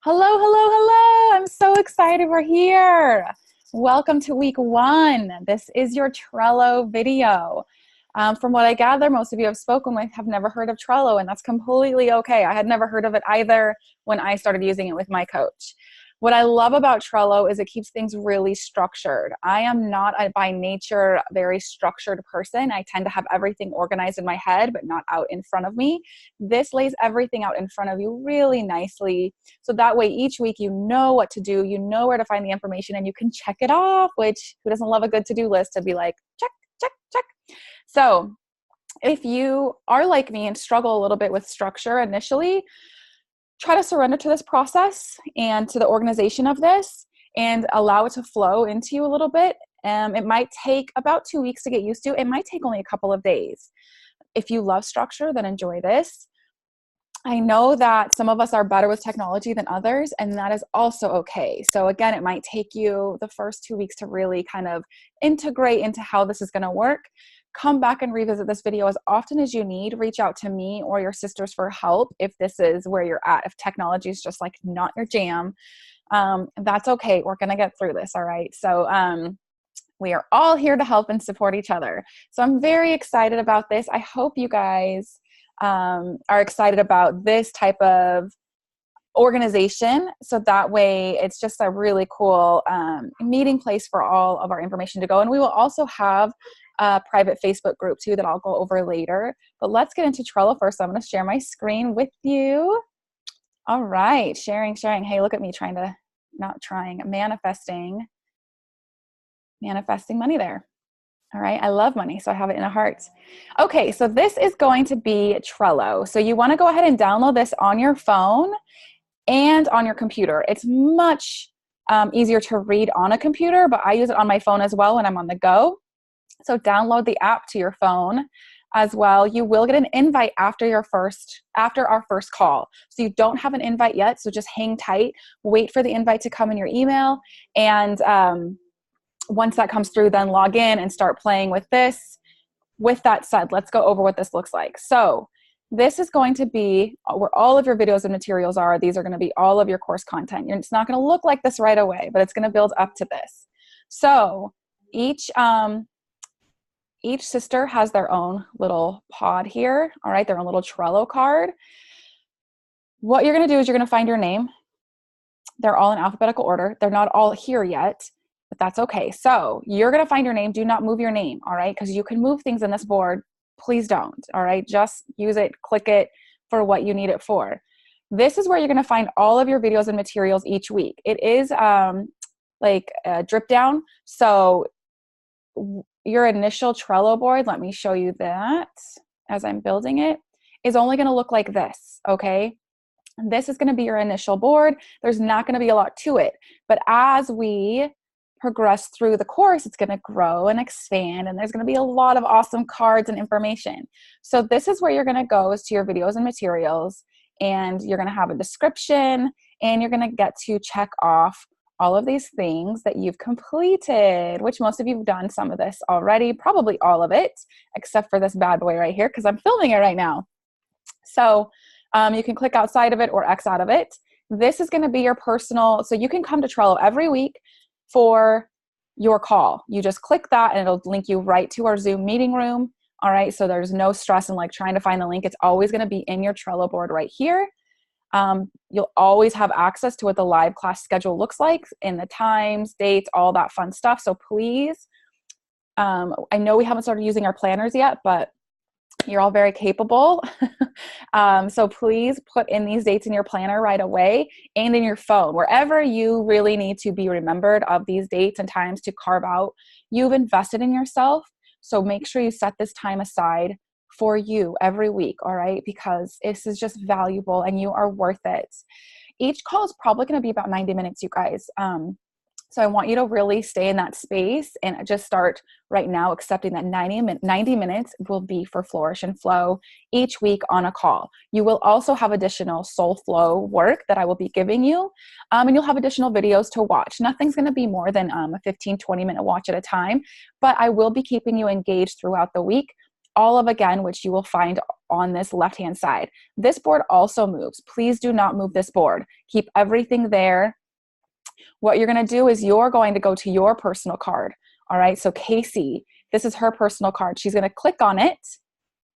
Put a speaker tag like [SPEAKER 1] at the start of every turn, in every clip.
[SPEAKER 1] Hello, hello, hello. I'm so excited we're here. Welcome to week 1. This is your Trello video. From what I gather, most of you I've spoken with have never heard of Trello, and that's completely okay. I had never heard of it either when I started using it with my coach. What I love about Trello is it keeps things really structured. I am not by nature very structured person. I tend to have everything organized in my head, but not out in front of me. This lays everything out in front of you really nicely. So that way each week you know what to do, you know where to find the information, and you can check it off, which who doesn't love a good to-do list to be like, check, check, check. So if you are like me and struggle a little bit with structure initially, try to surrender to this process and to the organization of this and allow it to flow into you a little bit. It might take about 2 weeks to get used to. It might take only a couple of days. If you love structure, then enjoy this. I know that some of us are better with technology than others, and that is also okay. So again, it might take you the first 2 weeks to really kind of integrate into how this is going to work. Come back and revisit this video as often as you need. Reach out to me or your sisters for help if this is where you're at. If technology is just like not your jam, that's okay. We're going to get through this, all right? So we are all here to help and support each other. So I'm very excited about this. I hope you guys are excited about this type of organization. So that way it's just a really cool meeting place for all of our information to go. And we will also have a private Facebook group too that I'll go over later. But let's get into Trello first. I'm going to share my screen with you. All right, sharing. Hey, look at me manifesting money there. All right, I love money, so I have it in a heart. Okay, so this is going to be Trello. So you want to go ahead and download this on your phone and on your computer. It's much easier to read on a computer, but I use it on my phone as well when I'm on the go. So download the app to your phone as well. You will get an invite after our first call. So you don't have an invite yet, so just hang tight. Wait for the invite to come in your email, and once that comes through, then log in and start playing with this. With that said, let's go over what this looks like. So this is going to be where all of your videos and materials are. These are going to be all of your course content. It's not going to look like this right away, but it's going to build up to this. So each sister has their own little pod here, all right, their own little Trello card. What you're going to do is you're going to find your name. They're all in alphabetical order. They're not all here yet, but that's okay. So you're going to find your name. Do not move your name, all right, because you can move things in this board. Please don't, all right? Just use it, click it for what you need it for. This is where you're going to find all of your videos and materials each week. It is like a drip down. So your initial Trello board, let me show you that as I'm building it, is only going to look like this, okay? This is going to be your initial board. There's not going to be a lot to it. But as we progress through the course, it's going to grow and expand, and there's going to be a lot of awesome cards and information. So this is where you're going to go, is to your videos and materials, and you're going to have a description, and you're going to get to check off all of these things that you've completed, which most of you have done some of this already, probably all of it, except for this bad boy right here, because I'm filming it right now. So you can click outside of it or X out of it. This is going to be your personal, so you can come to Trello every week for your call. You just click that and it'll link you right to our Zoom meeting room. All right, so there's no stress in like trying to find the link. It's always going to be in your Trello board right here. You'll always have access to what the live class schedule looks like and the times, dates, all that fun stuff. So please, I know we haven't started using our planners yet, but you're all very capable. So please put in these dates in your planner right away and in your phone, wherever you really need to be remembered of these dates and times to carve out. You've invested in yourself. So make sure you set this time aside for you every week, all right? Because this is just valuable and you are worth it. Each call is probably going to be about 90 minutes, you guys. So I want you to really stay in that space and just start right now accepting that 90 minutes will be for Flourish and Flow each week on a call. You will also have additional soul flow work that I will be giving you, and you'll have additional videos to watch. Nothing's going to be more than a 15-20 minute watch at a time, but I will be keeping you engaged throughout the week. All of, again, which you will find on this left-hand side. This board also moves. Please do not move this board. Keep everything there. What you're going to do is you're going to go to your personal card. All right. So Casey, this is her personal card. She's going to click on it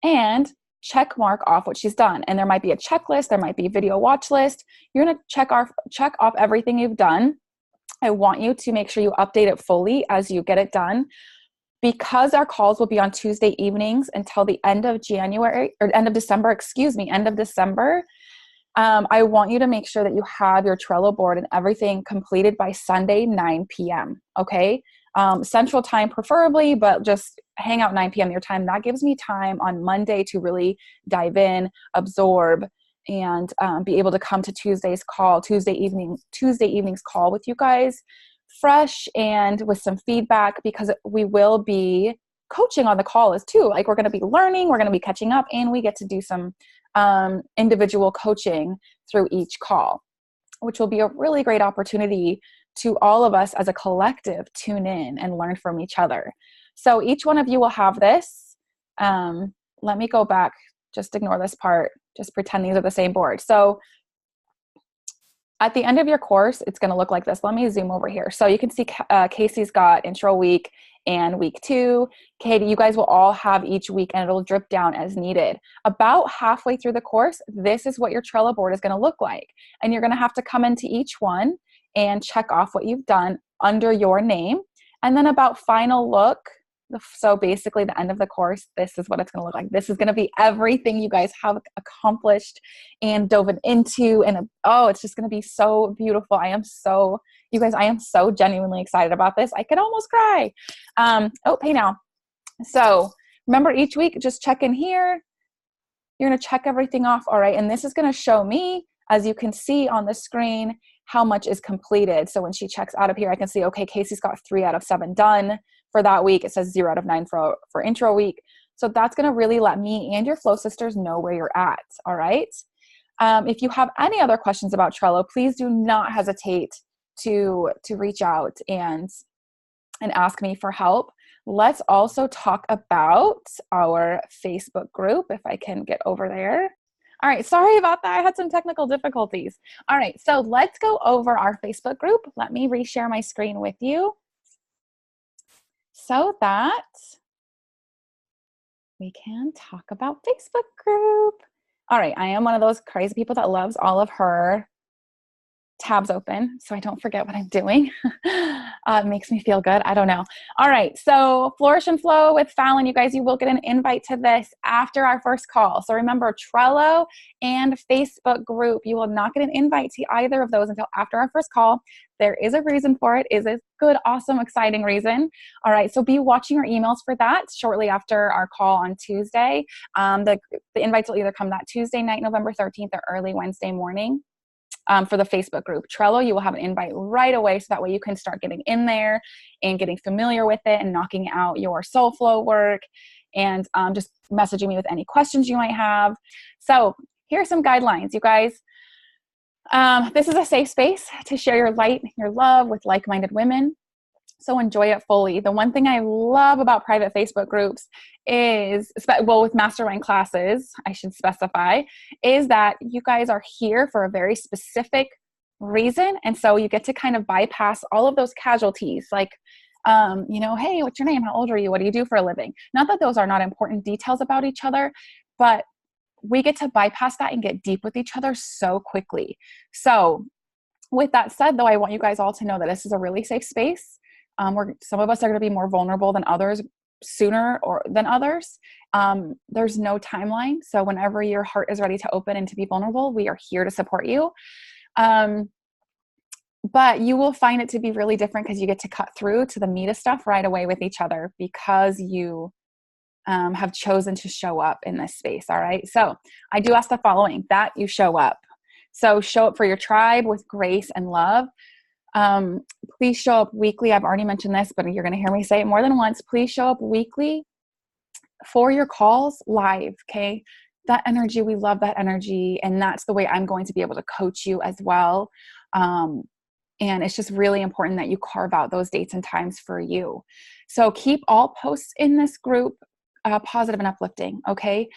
[SPEAKER 1] and check mark off what she's done. And there might be a checklist. There might be a video watch list. You're going to check off everything you've done. I want you to make sure you update it fully as you get it done. Because our calls will be on Tuesday evenings until the end of January, or end of December, end of December. I want you to make sure that you have your Trello board and everything completed by Sunday, 9 p.m. Okay. Central time preferably, but just hang out 9 p.m. your time. That gives me time on Monday to really dive in, absorb, and be able to come to Tuesday evening's call with you guys fresh and with some feedback, because we will be coaching on the call as too. Like, we're going to be learning, we're going to be catching up, and we get to do some individual coaching through each call, which will be a really great opportunity to all of us as a collective tune in and learn from each other. So each one of you will have this. Let me go back. Just ignore this part. Just pretend these are the same board. So at the end of your course, it's going to look like this. Let me zoom over here. So you can see Casey's got intro week and week 2. Katie, you guys will all have each week, and it'll drip down as needed. About halfway through the course, this is what your Trello board is going to look like. And you're going to have to come into each one and check off what you've done under your name. And then about final look, so basically the end of the course, this is what it's going to look like. This is going to be everything you guys have accomplished and dove into. And it's just going to be so beautiful. I am so genuinely excited about this. I could almost cry. Hey now. So remember, each week, just check in here. You're going to check everything off. All right. And this is going to show me, as you can see on the screen, how much is completed. So when she checks out of here, I can see, okay, Casey's got 3 out of 7 done for that week. It says 0 out of 9 for intro week. So that's going to really let me and your Flow sisters know where you're at. All right. If you have any other questions about Trello, please do not hesitate to reach out and ask me for help. Let's also talk about our Facebook group, if I can get over there. All right, sorry about that. I had some technical difficulties. All right, so let's go over our Facebook group. Let me reshare my screen with you so that we can talk about Facebook group. All right, I am one of those crazy people that loves all of her tabs open so I don't forget what I'm doing. It makes me feel good. I don't know. All right. So Flourish and Flow with Fallon, you guys, you will get an invite to this after our first call. So remember, Trello and Facebook group, you will not get an invite to either of those until after our first call. There is a reason for it. Is a good, awesome, exciting reason. All right. So be watching your emails for that shortly after our call on Tuesday. The invites will either come that Tuesday night, November 13th, or early Wednesday morning. For the Facebook group. Trello, you will have an invite right away, so that way you can start getting in there and getting familiar with it and knocking out your soul flow work, and just messaging me with any questions you might have. So here are some guidelines, you guys. This is a safe space to share your light, your love with like-minded women. So enjoy it fully. The one thing I love about private Facebook groups is, with mastermind classes, I should specify, is that you guys are here for a very specific reason. And so you get to kind of bypass all of those casualties, like, hey, what's your name? How old are you? What do you do for a living? Not that those are not important details about each other, but we get to bypass that and get deep with each other so quickly. So with that said, though, I want you guys all to know that this is a really safe space. Some of us are going to be more vulnerable than others, sooner than others. There's no timeline. So whenever your heart is ready to open and to be vulnerable, we are here to support you. But you will find it to be really different because you get to cut through to the meat of stuff right away with each other, because you have chosen to show up in this space. All right. So I do ask the following, that you show up. So show up for your tribe with grace and love. Please show up weekly. I've already mentioned this, but you're going to hear me say it more than once. Please show up weekly for your calls live. Okay. That energy, we love that energy. And that's the way I'm going to be able to coach you as well. And it's just really important that you carve out those dates and times for you. So keep all posts in this group positive and uplifting. Okay.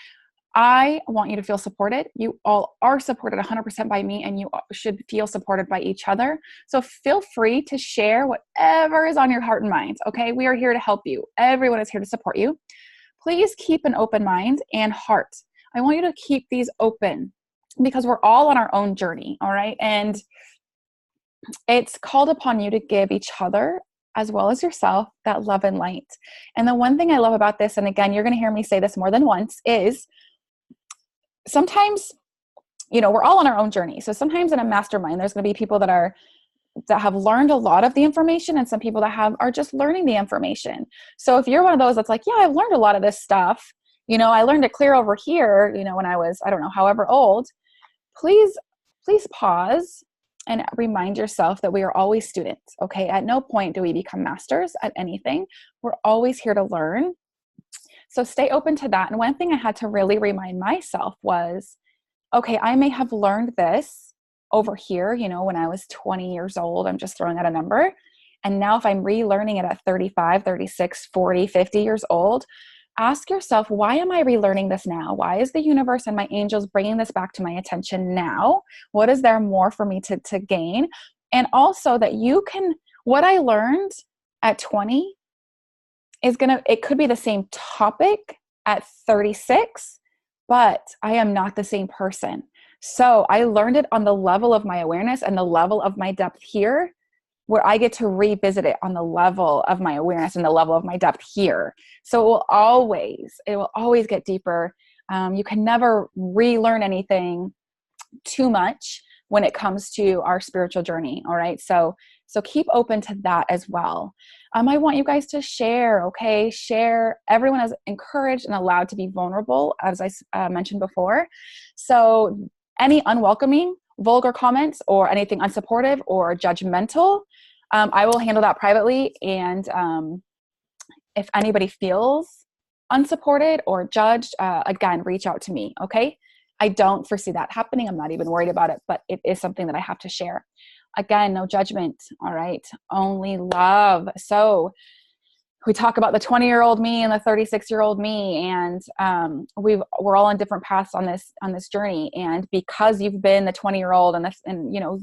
[SPEAKER 1] I want you to feel supported. You all are supported 100% by me, and you should feel supported by each other. So feel free to share whatever is on your heart and mind, okay? We are here to help you. Everyone is here to support you. Please keep an open mind and heart. I want you to keep these open because we're all on our own journey, all right? And it's called upon you to give each other as well as yourself that love and light. And the one thing I love about this, and again, you're going to hear me say this more than once, is sometimes, we're all on our own journey. So sometimes in a mastermind, there's going to be people that have learned a lot of the information, and some people that are just learning the information. So if you're one of those that's like, yeah, I've learned a lot of this stuff, I learned it clear over here, when I was, I don't know, however old, please pause and remind yourself that we are always students, okay? At no point do we become masters at anything. We're always here to learn. So stay open to that. And one thing I had to really remind myself was, okay, I may have learned this over here, when I was 20 years old, I'm just throwing out a number. And now if I'm relearning it at 35, 36, 40, 50 years old, ask yourself, why am I relearning this now? Why is the universe and my angels bringing this back to my attention now? What is there more for me to gain? And also that what I learned at 20 it could be the same topic at 36, but I am not the same person. So I learned it on the level of my awareness and the level of my depth here, where I get to revisit it on the level of my awareness and the level of my depth here. So it will always get deeper. You can never relearn anything too much when it comes to our spiritual journey. All right. So keep open to that as well. I want you guys to share, okay? Share. Everyone is encouraged and allowed to be vulnerable, as I mentioned before. So any unwelcoming, vulgar comments or anything unsupportive or judgmental, I will handle that privately. And if anybody feels unsupported or judged, again, reach out to me, okay? I don't foresee that happening. I'm not even worried about it, but it is something that I have to share. Again, no judgment, all right? Only love. So we talk about the 20-year-old me and the 36-year-old me, and we're all on different paths on this journey. And because you've been the 20-year-old and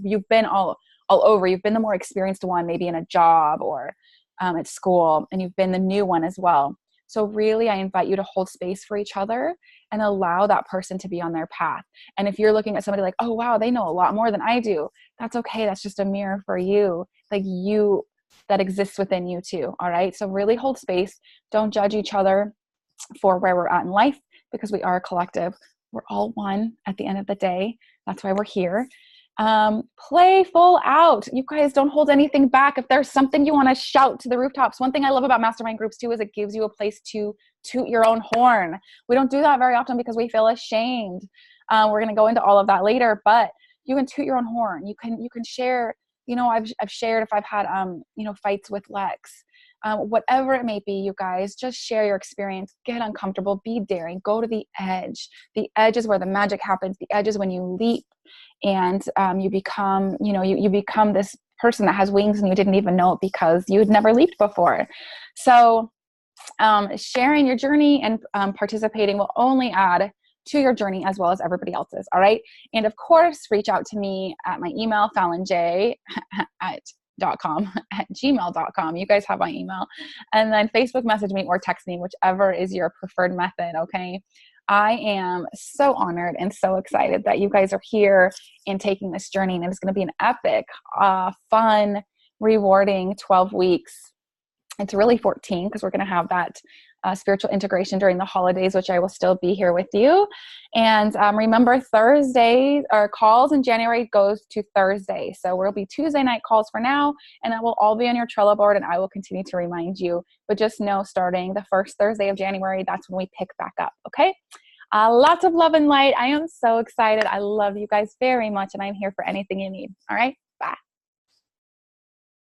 [SPEAKER 1] you've been all over, you've been the more experienced one, maybe in a job or at school, and you've been the new one as well. So really, I invite you to hold space for each other and allow that person to be on their path. And if you're looking at somebody like, oh, wow, they know a lot more than I do, that's okay. That's just a mirror for you, that exists within you too. All right. So really hold space. Don't judge each other for where we're at in life, because we are a collective. We're all one at the end of the day. That's why we're here. Play full out. You guys don't hold anything back. If there's something you want to shout to the rooftops, one thing I love about mastermind groups too is it gives you a place to toot your own horn. We don't do that very often because we feel ashamed. We're going to go into all of that later, but you can toot your own horn. You can share. I've shared if I've had fights with Lex. Whatever it may be, you guys, just share your experience, get uncomfortable, be daring, go to the edge. The edge is where the magic happens. The edge is when you leap and you become, you become this person that has wings and you didn't even know it because you had never leaped before. So sharing your journey and participating will only add to your journey as well as everybody else's. All right. And of course, reach out to me at my email, fallonj@gmail.com. You guys have my email. And then Facebook message me or text me, whichever is your preferred method. Okay. I am so honored and so excited that you guys are here and taking this journey. And it's going to be an epic, fun, rewarding 12 weeks. It's really 14 because we're going to have that spiritual integration during the holidays, which I will still be here with you. And remember, Thursdays or calls in January goes to Thursday. So we'll be Tuesday night calls for now, and that will all be on your Trello board, and I will continue to remind you. But just know, starting the first Thursday of January, that's when we pick back up. Okay. Lots of love and light. I am so excited. I love you guys very much, and I'm here for anything you need. All right.